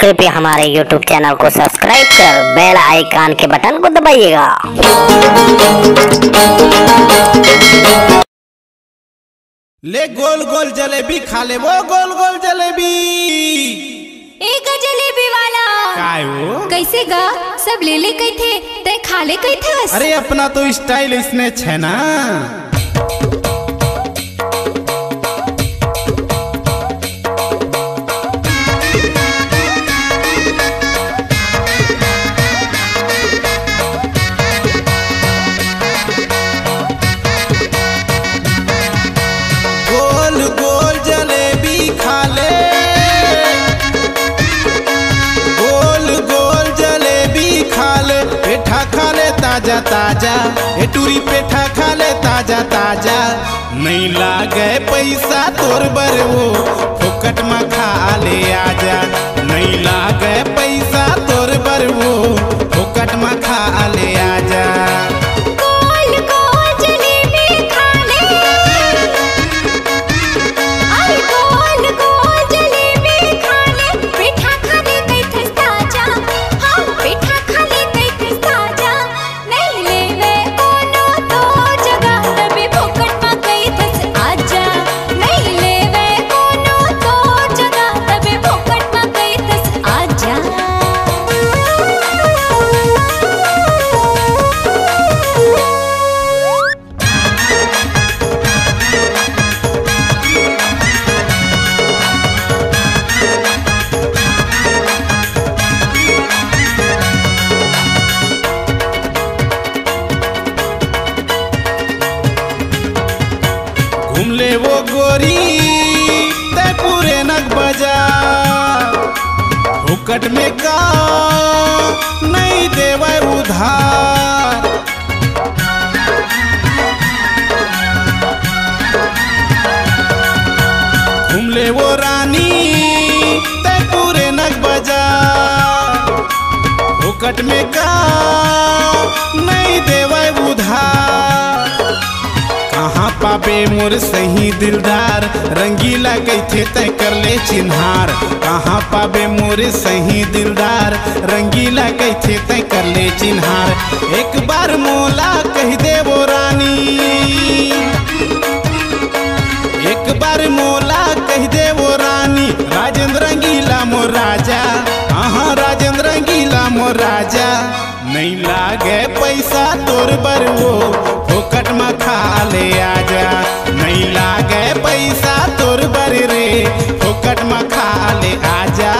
कृपया हमारे YouTube channel को सब्सक्राइब कर बेल आइकन के बटन को दबाइएगा। ले गोल गोल जलेबी खा ले, वो गोल गोल जलेबी। एक जलेबी वाला काय वो कैसे गा सब ले ले कई थे ते खा ले कई थे। अरे अपना तो स्टाइल इसमें है ना। गोल गोल जलेबी खा ले, गोल गोल जलेबी खा ले, पेठा खा ले ताजा ताजा, ए टूरी पेठा खा ले ताजा ताजा। नहीं लागे पैसा तोर बर वो फोकट में खा ले आजा। नहीं लागे पैसा तोर बर वो फोकट में खा ले आजा। गोल गोल जलेबी खा ले, आई गोल गोल जलेबी खा ले, पेठा खा ले कई थे ताजा, हाँ पेठा खा ले कई थे ताजा। नहीं लेवे कोनो तो जगह तबे फोकट में कई थे आजा। नहीं लेवे कोनो तो जगह तबे फोकट में कई थे आजा। घूम ले वो गोरी ते पूरे नग बाजार, हुकट में का नहीं देवे उधार। घूम ले वो रानी ते पूरे नग बाजार, हुकट में का नहीं देवे उधार। कहाँ पाबे मोर सही दिलदार, रंगीला कैथे तय कर ले चिन्हार। कहाँ पाबे मोर सही दिलदार, रंगीला कैथे तय कर ले चिन्हार। एक बार मोला कह दे वो रानी, एक बार मोला कह दे वो रानी। राजेंद्र रंगीला मोर राजा, हाँ राजेंद्र रंगीला मोर राजा। नहीं लागे पैसा तोर बर वो फोकट में खा ले आजा। नहीं लागे पैसा तोर बर रे फोकट में खा ले आजा।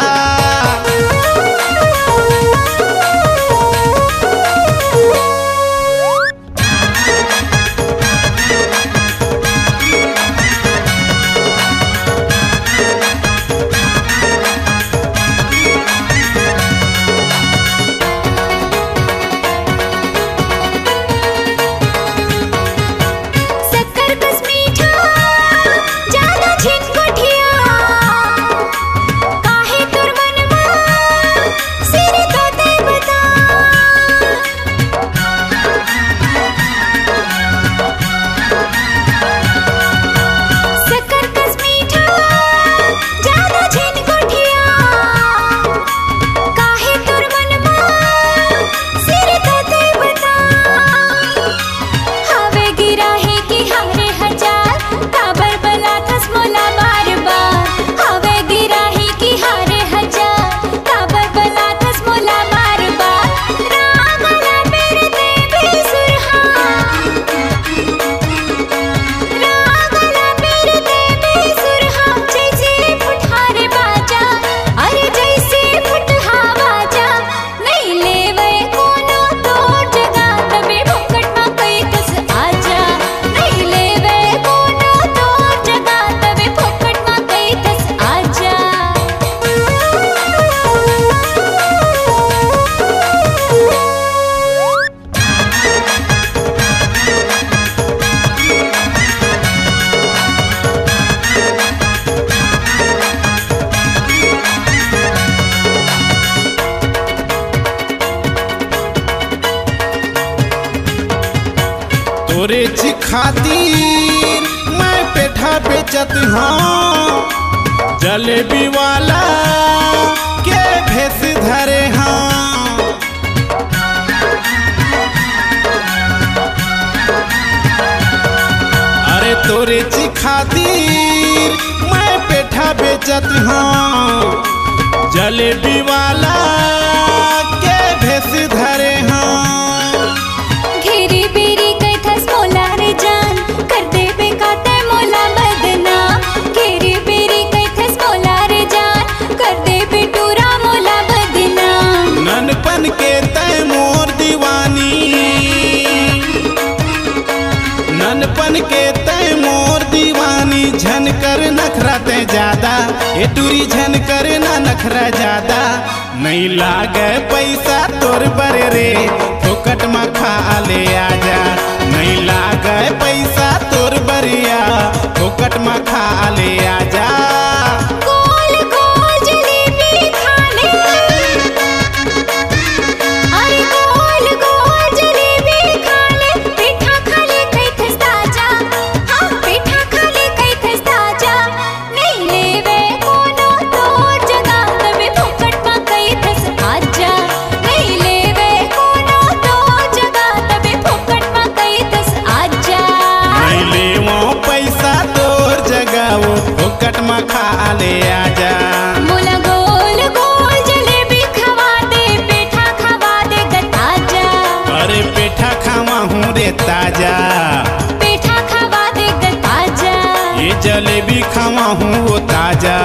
शक्कर कस मीठा ज्यादा छिटकुटिया, काहे तोर मनवा सिर तोते बता। शक्कर कस मीठा ज्यादा छिटकुटिया, काहे तोर मनवा सिर तोते बता। हवे गिरा है कि हमरे हजार काबर बला थस मोला बार बार। हवे गिरा है कि हरे हजार काबर बला थस मोला बार बार। रागला मेरे देवी सुरहा, रागला मेरे देवी सुरहा। जैसे फुटहारे बाजा, अरे जैसे फुटहा बाजा। नहीं लेवे कोनो तो जगह तबे फोकट में कई थस आजा। नहीं लेवे कोनो तो जगह तबे फोकट में कई थस आजा। तोरे खातिर मैं पेठा बेचत हाँ, जलेबी वाला के बेचत हाँ जलेबी वाला के भेस धरे हाँ। घेरी बेरी कैथस मोला रे जान कर देबे काते मोला बदना। घेरी बेरी कैथस मोला रे जान कर देबे टूरा मोला बदना। ननपन के तय मोर दीवानी, ननपन के तय मोर दीवानी। झनकर नखरा ते ज्यादा ये टूरी झनकर ना नखरा ज्यादा। नहीं लागे पैसा तोर बरे रे फोकट में खा ले आजा। नहीं लागे पैसा तोर बरिया फोकट में खा ले आजा। गोल गोल जलेबी खाने अरे गोल गोल जलेबी खाने। पेठा खाले कैथस ताजा हाँ पेठा खाले कैथस ताजा। नहीं लेवे कोनो तोर जगह तबे फोकट में कैथस आजा। नहीं लेवे कोनो तोर जगह तबे फोकट में कैथस आजा। नहीं लेवो पैसा तोर जगह वो फोकट में खा ले आजा। मोला गोल गोल जलेबी खवा दे पेठा खवा दे गताजा। अरे पेठा खावा हूँ रे ताजा, पेठा खवा दे गताजा। ये जलेबी खावा हूँ वो ताजा।